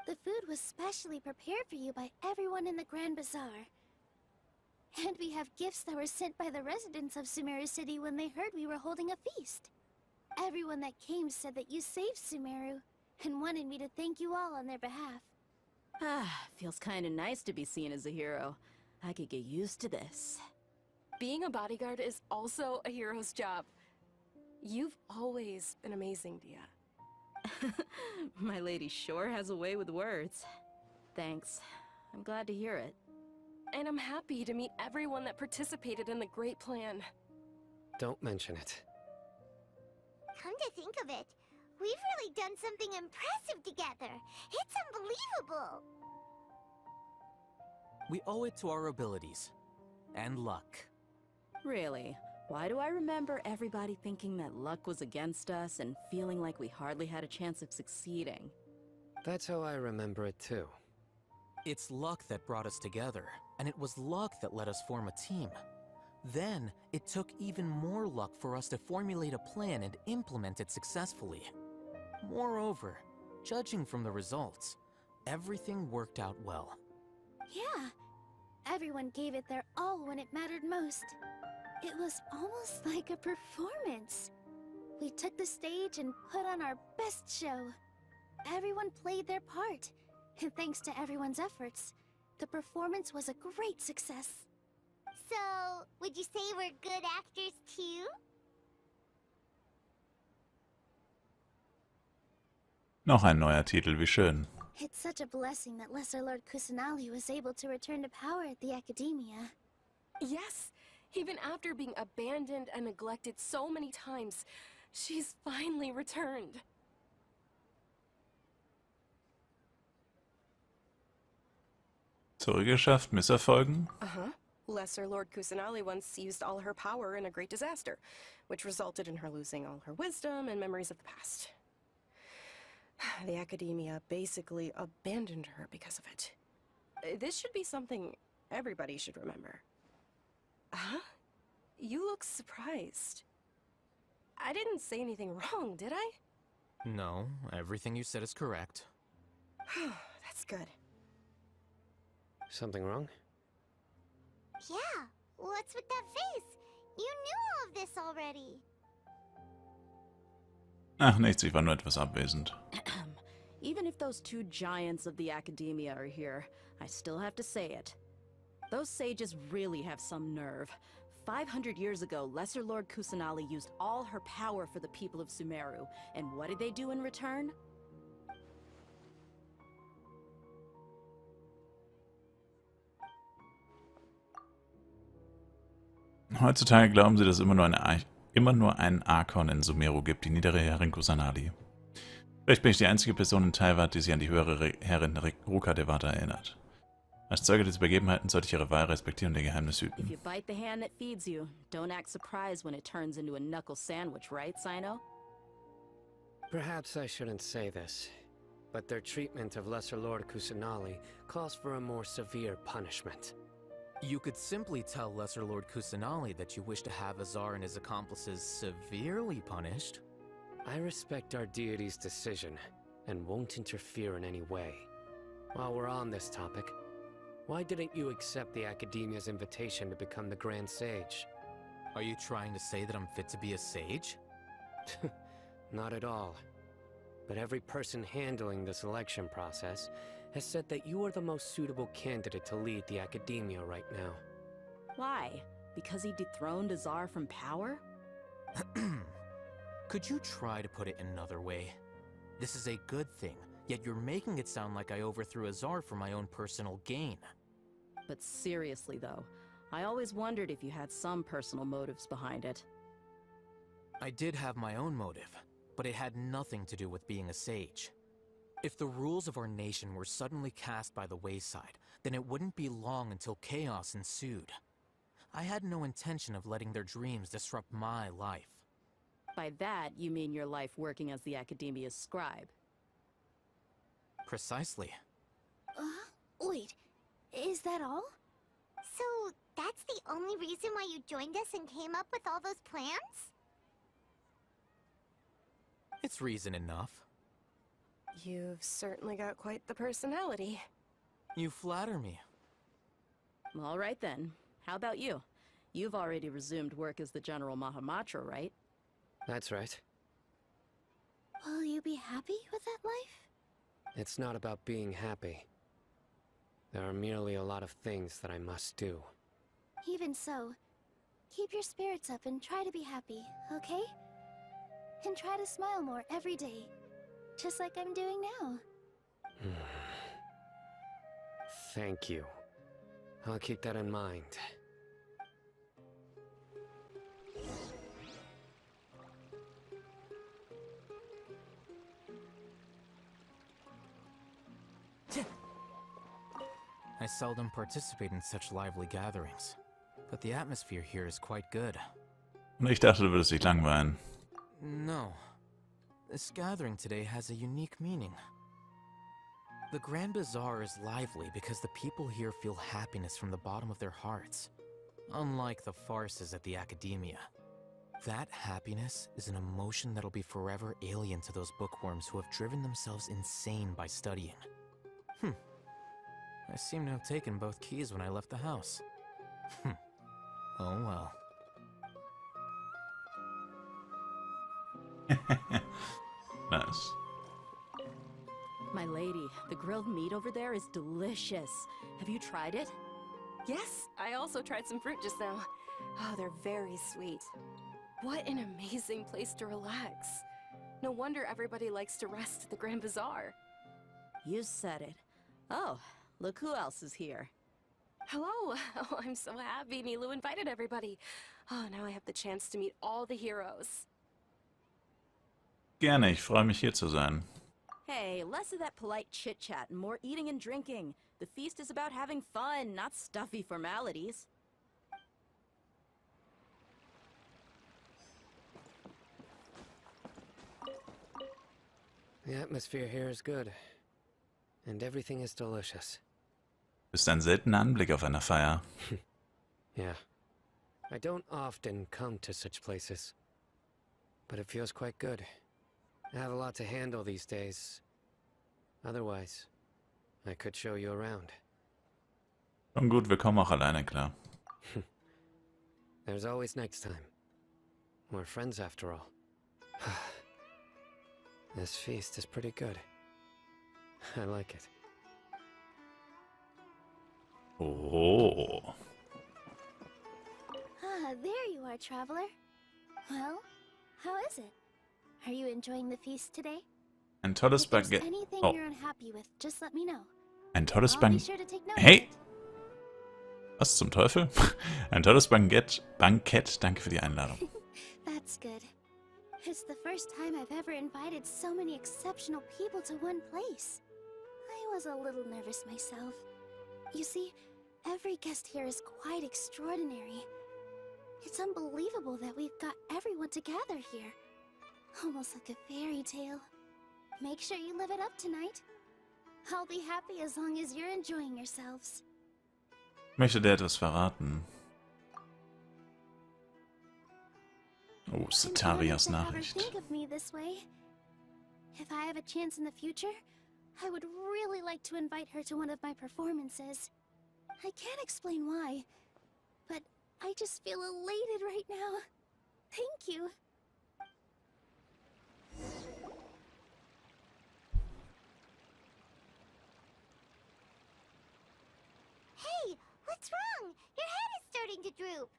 The food was specially prepared for you by everyone in the Grand Bazaar. And we have gifts that were sent by the residents of Sumeru City when they heard we were holding a feast. Everyone that came said that you saved Sumeru, and wanted me to thank you all on their behalf. Ah, feels kinda nice to be seen as a hero. I could get used to this. Being a bodyguard is also a hero's job. You've always been amazing, Dia. My lady sure has a way with words. Thanks. I'm glad to hear it. And I'm happy to meet everyone that participated in the great plan. Don't mention it. Come to think of it, we've really done something impressive together. It's unbelievable. We owe it to our abilities. And luck. Really? Why do I remember everybody thinking that luck was against us and feeling like we hardly had a chance of succeeding? That's how I remember it too. It's luck that brought us together, and it was luck that let us form a team. Then, it took even more luck for us to formulate a plan and implement it successfully. Moreover, judging from the results, everything worked out well. Yeah, everyone gave it their all when it mattered most. It was almost like a performance. We took the stage and put on our best show. Everyone played their part, and thanks to everyone's efforts, the performance was a great success. So, would you say we're good actors too? Noch ein neuer Titel, wie schön. It's such a blessing that Lesser Lord Kusanali was able to return to power at the Academia. Yes, even after being abandoned and neglected so many times, she's finally returned. Zurückgeschafft, Misserfolgen? Uh-huh. Lesser Lord Kusanali once used all her power in a great disaster, which resulted in her losing all her wisdom and memories of the past. The Academia basically abandoned her because of it. This should be something everybody should remember. Huh? You look surprised. I didn't say anything wrong, did I? No, everything you said is correct. That's good. Something wrong? Yeah, what's with that face? You knew all of this already. Ach, nichts, ich war nur etwas abwesend. Even if those two giants of the Academia are here, I still have to say it. Those sages really have some nerve. 500 years ago, Lesser Lord Kusanali used all her power for the people of Sumeru, and what did they do in return? Heutzutage glauben sie, dass es immer nur einen Archon in Sumeru gibt, die niedere Herrin Kusanali. Vielleicht bin ich die einzige Person in Taiwan, die sich an die höhere Herrin Ruka Devata erinnert. Als Zeuge dieser Begebenheiten sollte ich ihre Wahl respektieren und ihr Geheimnis If hüten. you bite the hand that feeds you, don't act surprised when it turns into a knuckle sandwich, right, Sino? Perhaps I shouldn't say this, but their treatment of Lesser Lord Kusanali calls for a more severe punishment. You could simply tell Lesser Lord Kusanali that you wish to have Azar and his accomplices severely punished. I respect our deity's decision, and won't interfere in any way. While we're on this topic, why didn't you accept the Academia's invitation to become the Grand Sage? Are you trying to say that I'm fit to be a sage? Not at all. But every person handling the selection process has said that you are the most suitable candidate to lead the Academia right now. Why? Because he dethroned Azar from power? Could you try to put it another way? This is a good thing, yet you're making it sound like I overthrew Azar for my own personal gain. But seriously though, I always wondered if you had some personal motives behind it. I did have my own motive, but it had nothing to do with being a sage. If the rules of our nation were suddenly cast by the wayside, then it wouldn't be long until chaos ensued. I had no intention of letting their dreams disrupt my life. By that, you mean your life working as the Academia's scribe. Precisely. Wait, is that all? So, that's the only reason why you joined us and came up with all those plans? It's reason enough. You've certainly got quite the personality. You flatter me. All right then. How about you? You've already resumed work as the General Mahamatra, right? That's right. Will you be happy with that life? It's not about being happy. There are merely a lot of things that I must do. Even so, keep your spirits up and try to be happy, okay? And try to smile more every day, just like I'm doing now. Thank you. I'll keep that in mind. I seldom participate in such lively gatherings, but the atmosphere here is quite good. Und ich dachte, du würdest dich langweilen. No. This gathering today has a unique meaning. The Grand Bazaar is lively because the people here feel happiness from the bottom of their hearts, unlike the farces at the Academia. That happiness is an emotion that'll be forever alien to those bookworms who have driven themselves insane by studying. I seem to have taken both keys when I left the house. Oh well. Nice. My lady, the grilled meat over there is delicious. Have you tried it? Yes, I also tried some fruit just now. Oh, they're very sweet. What an amazing place to relax. No wonder everybody likes to rest at the Grand Bazaar. You said it. Oh, look who else is here. Hello! Oh, I'm so happy Nilou invited everybody. Oh, now I have the chance to meet all the heroes. Gerne, ich freue mich hier zu sein. Hey, less of that polite chit-chat and more eating and drinking. The feast is about having fun, not stuffy formalities. The atmosphere here is good. And everything is delicious. Ist ein seltener Anblick auf einer Feier. Yeah. I don't often come to such places. But it feels quite good. I have a lot to handle these days. Otherwise, I could show you around. Schon gut, wir kommen auch alleine klar. There's always next time. We're friends after all. This feast is pretty good. I like it. Oh. Ah, there you are, traveler. Well, how is it? Are you enjoying the feast today? Ein tolles If there's Baguette. anything Oh, you're unhappy with, just let me know. ein tolles I'll be Baguette. sure to take note of Hey! it. Was zum Teufel? Ein tolles Baguette. Danke für die Einladung. That's good. It's the first time I've ever invited so many exceptional people to one place. I was a little nervous myself. You see, every guest here is quite extraordinary. It's unbelievable that we've got everyone together here. Almost like a fairy tale. Make sure you live it up tonight. I'll be happy as long as you're enjoying yourselves. Möchte der etwas verraten? Oh, Satarias I'm honored to ever Nachricht. think of me this way. If I have a chance in the future, I would really like to invite her to one of my performances. I can't explain why, but I just feel elated right now. Thank you. Hey, what's wrong? Your head is starting to droop.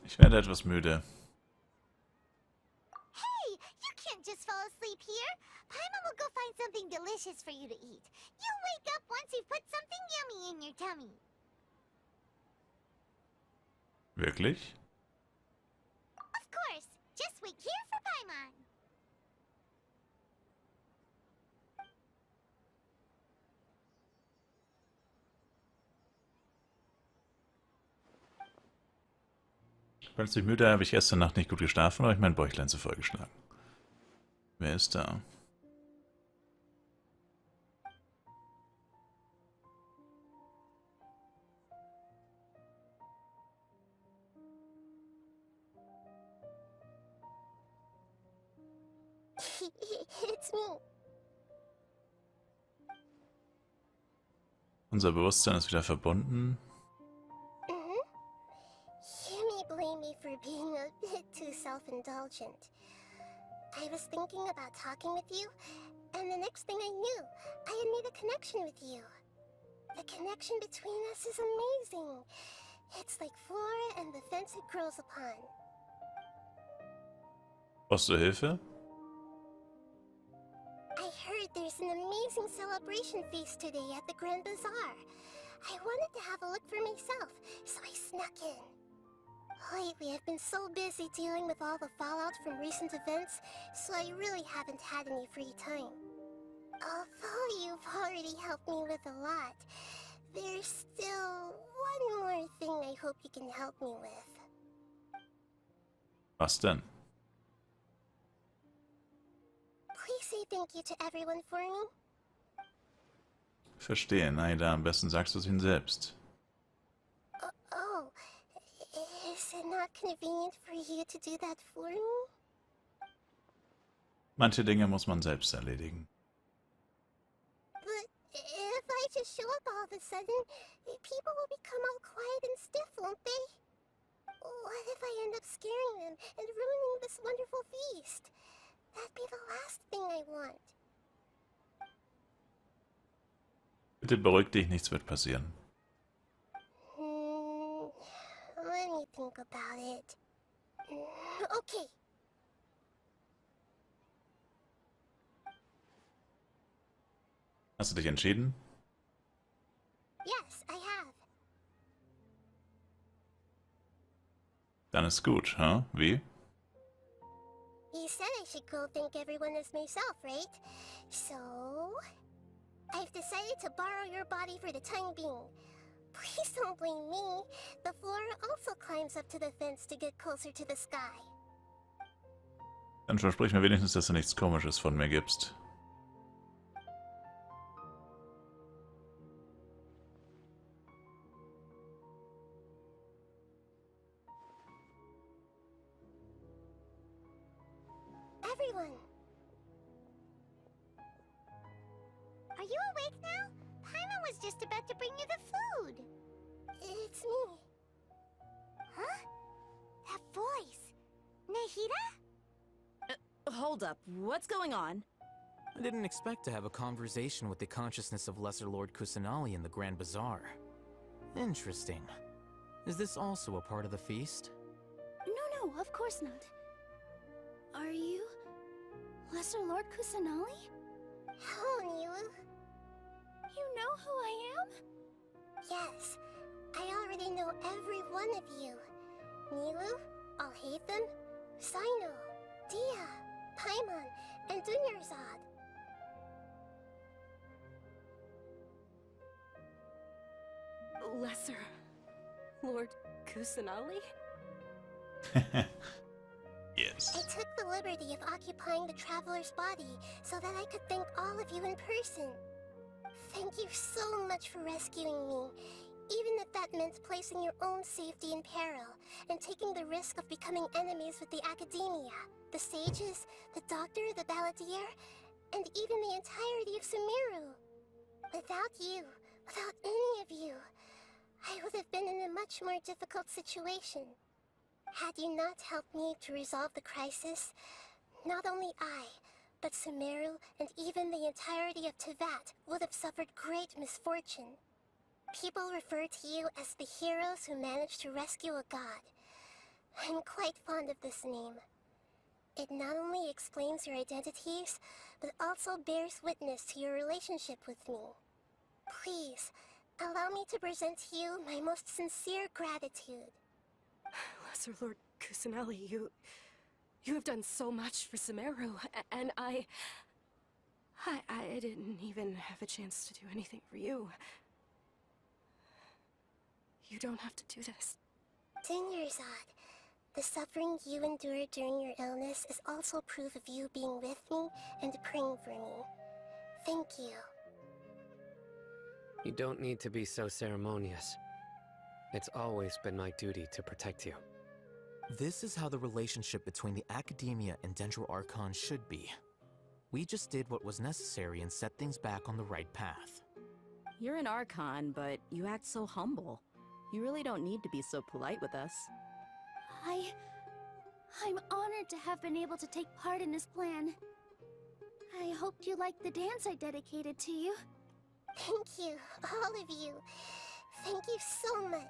Ich werde etwas müde. Hey, you can't just fall asleep here. Paimon will go find something delicious for you to eat. You'll wake up once you've put something yummy in your tummy. Wirklich? Of course. Just wait here for Paimon. Falls ich müde, habe ich gestern Nacht nicht gut geschlafen oder habe ich mein Bäuchlein zu voll geschlagen. Wer ist da? It's me. Unser Bewusstsein ist wieder verbunden. You may blame me for being a bit too self-indulgent. I was thinking about talking with you, and the next thing I knew, I had made a connection with you. The connection between us is amazing. It's like flora and the fence it grows upon. Brauchst du Hilfe? I heard there's an amazing celebration feast today at the Grand Bazaar. I wanted to have a look for myself, so I snuck in. Lately, I've been so busy dealing with all the fallout from recent events, so I really haven't had any free time. Although you've already helped me with a lot, there's still one more thing I hope you can help me with. Was denn? Please say thank you to everyone for me. Verstehe. Naida, am besten sagst du es ihnen selbst. Oh, is it not convenient for you to do that for me? Manche Dinge muss man selbst erledigen. But if I just show up all of a sudden, people will become all quiet and stiff, won't they? What if I end up scaring them and ruining this wonderful feast? That'd be the last thing I want. Bitte beruhig dich, nichts wird passieren. Let me think about it. Okay. Hast du dich entschieden? Yes, I have. Dann ist gut, huh? Wie? You said I should go thank everyone as myself, right? So... I've decided to borrow your body for the time being. Please don't blame me. The flora also climbs up to the fence to get closer to the sky. Dann versprich mir wenigstens, dass du nichts Komisches von mir gibst. Everyone! Are you awake now? Paimon was just about to bring you the food. It's me. Huh? That voice. Nahida? Hold up. What's going on? I didn't expect to have a conversation with the consciousness of Lesser Lord Kusanali in the Grand Bazaar. Interesting. Is this also a part of the feast? No, of course not. Are you... Lesser Lord Kusanali? Hello, Nilu. You know who I am? Yes, I already know every one of you. Nilu, Alhaitham, Sino, Dia, Paimon, and Dunyarzad. Lesser Lord Kusanali? Yes. I took the liberty of occupying the traveler's body so that I could thank all of you in person. Thank you so much for rescuing me, even if that meant placing your own safety in peril and taking the risk of becoming enemies with the academia, the sages, the doctor, the balladeer, and even the entirety of Sumeru. Without you, without any of you, I would have been in a much more difficult situation. Had you not helped me to resolve the crisis, not only I, but Sumeru and even the entirety of Tevat would have suffered great misfortune. People refer to you as the heroes who managed to rescue a god. I'm quite fond of this name. It not only explains your identities, but also bears witness to your relationship with me. Please, allow me to present to you my most sincere gratitude. Sir Lord Kusanelli, you have done so much for Sumeru, and I didn't even have a chance to do anything for you. You don't have to do this. Dingerzad, the suffering you endured during your illness is also proof of you being with me and praying for me. Thank you. You don't need to be so ceremonious. It's always been my duty to protect you. This is how the relationship between the Academia and Dendro Archon should be. We just did what was necessary and set things back on the right path. You're an Archon, but you act so humble. You really don't need to be so polite with us. I'm honored to have been able to take part in this plan. I hoped you liked the dance I dedicated to you. Thank you, all of you. Thank you so much.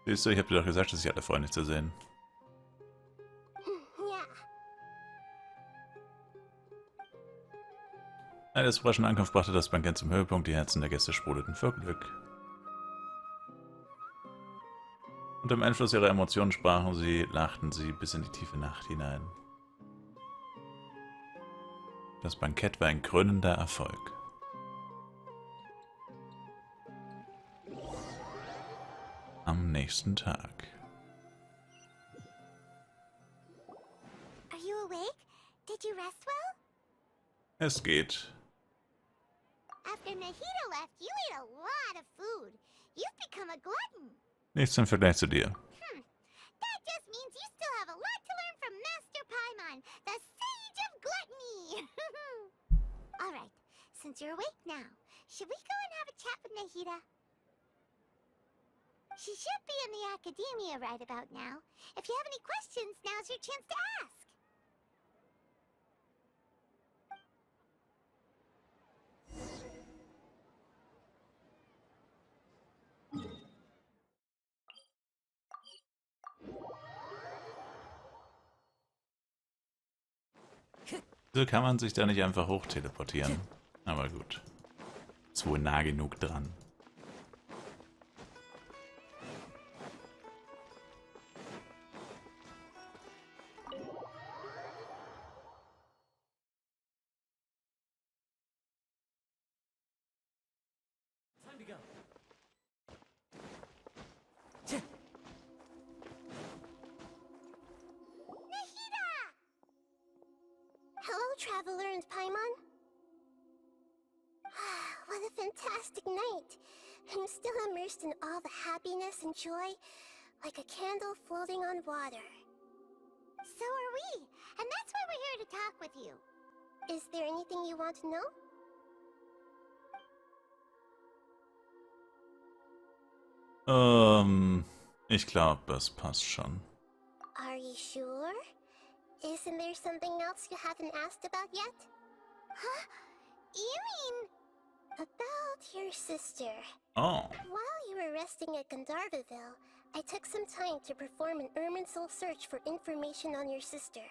Siehst du, ich hab dir doch gesagt, dass ich alle Freunde zu sehen. Ja. Eine überraschende Ankunft brachte das Bankett zum Höhepunkt, die Herzen der Gäste sprudelten vor Glück. Unter dem Einfluss ihrer Emotionen sprachen sie, lachten sie bis in die tiefe Nacht hinein. Das Bankett war ein krönender Erfolg. Am nächsten Tag. Are you awake? Did you rest well? Es geht. After Nahida left, you ate a lot of food. You've become a glutton. Nichts im Vergleich zu dir. That just means you still have a lot to learn from Master Paimon, the Sage of Gluttony. Alright, since you're awake now, should we go and have a chat with Nahida? She should be in the Academia right about now. If you have any questions, now's your chance to ask. So kann man sich da nicht einfach hoch teleportieren. Aber gut. Ist wohl nah genug dran. Hello, Traveler and Paimon. What a fantastic night. I'm still immersed in all the happiness and joy, like a candle floating on water. So are we, and that's why we're here to talk with you. Is there anything you want to know? Ich glaube, das passt schon. Are you sure? Isn't there something else you haven't asked about yet? Huh? You mean... about your sister. Oh. While you were resting at Gandharvaville, I took some time to perform an Irminsul search for information on your sister.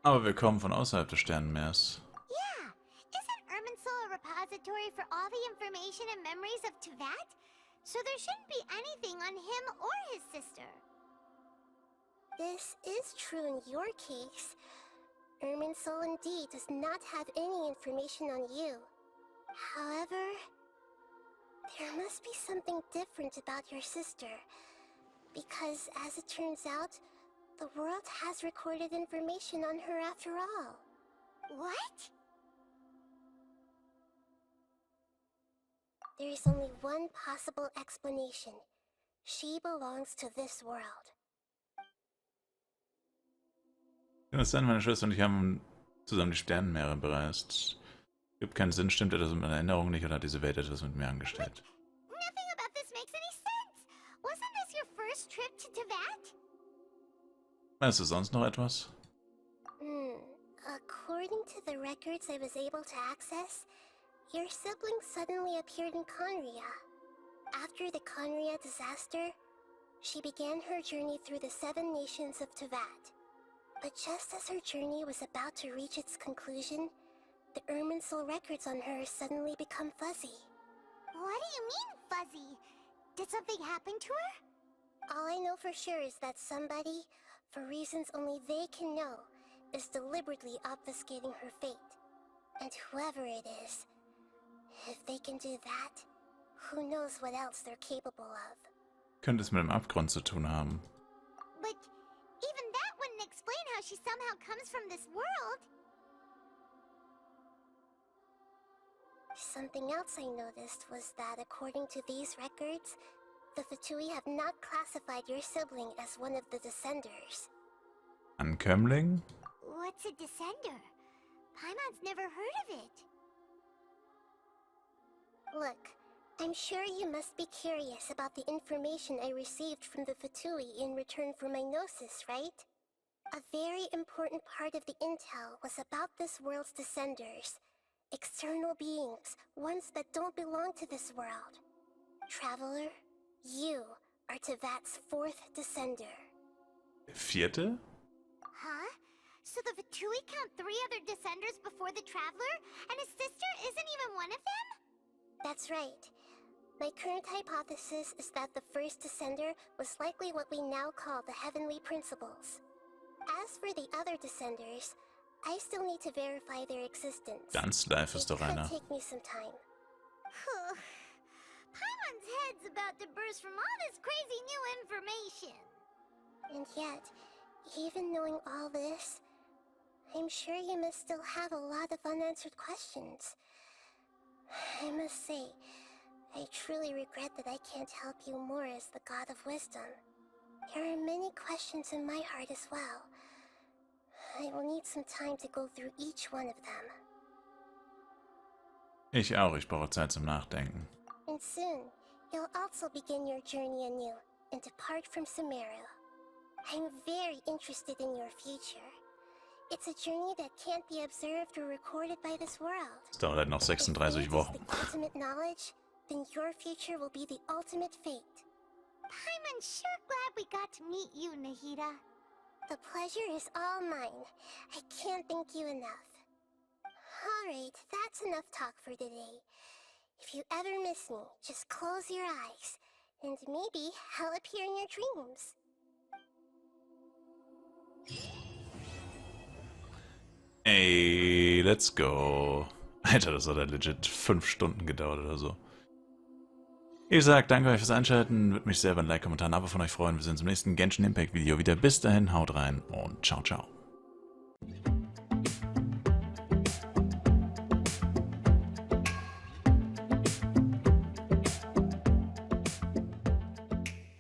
Aber wir kommen von außerhalb des Sternenmeers. Yeah! Isn't Irminsul a repository for all the information and memories of Teyvat? So there shouldn't be anything on him or his sister. This is true in your case. Irminsul indeed does not have any information on you. However, there must be something different about your sister. Because, as it turns out, the world has recorded information on her after all. What? There is only one possible explanation. She belongs to this world. Kann es sein, meine Schwester und ich haben zusammen die Sternenmeere bereist? Gibt keinen Sinn, stimmt etwas mit meiner Erinnerung nicht oder hat diese Welt etwas mit mir angestellt? Nothing about this makes any sense. Wasn't this your first trip to Teyvat? Weißt du sonst noch etwas? According to the records I was able to access, your sibling suddenly appeared in Conria. After the Conria disaster, she began her journey through the 7 nations of Teyvat. But just as her journey was about to reach its conclusion, the Irminsul records on her suddenly become fuzzy. What do you mean, fuzzy? Did something happen to her? All I know for sure is that somebody, for reasons only they can know, is deliberately obfuscating her fate. And whoever it is, if they can do that, who knows what else they're capable of. Könnte es mit dem Abgrund zu tun haben. But even that wouldn't explain how she somehow comes from this world. Something else I noticed was that according to these records, the Fatui have not classified your sibling as one of the Descenders. Ankömmling? What's a Descender? Paimon's never heard of it. Look, I'm sure you must be curious about the information I received from the Fatui in return for my gnosis, right? A very important part of the intel was about this world's Descenders. External beings, ones that don't belong to this world. Traveler, you are Tevat's 4th Descender. Vierte? Huh? So the Fatui count 3 other Descenders before the Traveler, and his sister isn't even one of them? That's right. My current hypothesis is that the first Descender was likely what we now call the Heavenly Principles. As for the other Descenders, I still need to verify their existence. Ganz live ist doch It einer. could take me some time. Paimon's head's about to burst from all this crazy new information. And yet, even knowing all this, I'm sure you must still have a lot of unanswered questions. I must say, I truly regret that I can't help you more as the God of Wisdom. There are many questions in my heart as well. I will need some time to go through each one of them. Ich auch, ich brauche Zeit zum Nachdenken. And soon, you'll also begin your journey anew and depart from Sumeru. I'm very interested in your future. It's a journey that can't be observed or recorded by this world. Es dauert halt noch 36 Wochen. If fate is the ultimate knowledge, then your future will be the ultimate fate. Paimon's sure glad we got to meet you, Nahida. The pleasure is all mine. I can't thank you enough. Alright, that's enough talk for today. If you ever miss me, just close your eyes, and maybe I'll appear in your dreams. Ey, let's go. Alter, das hat ja legit 5 Stunden gedauert oder so. Ich sag danke euch fürs Einschalten, würde mich selber ein Like, Kommentar, ein Abo von euch freuen. Wir sehen uns im nächsten Genshin Impact Video wieder. Bis dahin, haut rein und ciao, ciao.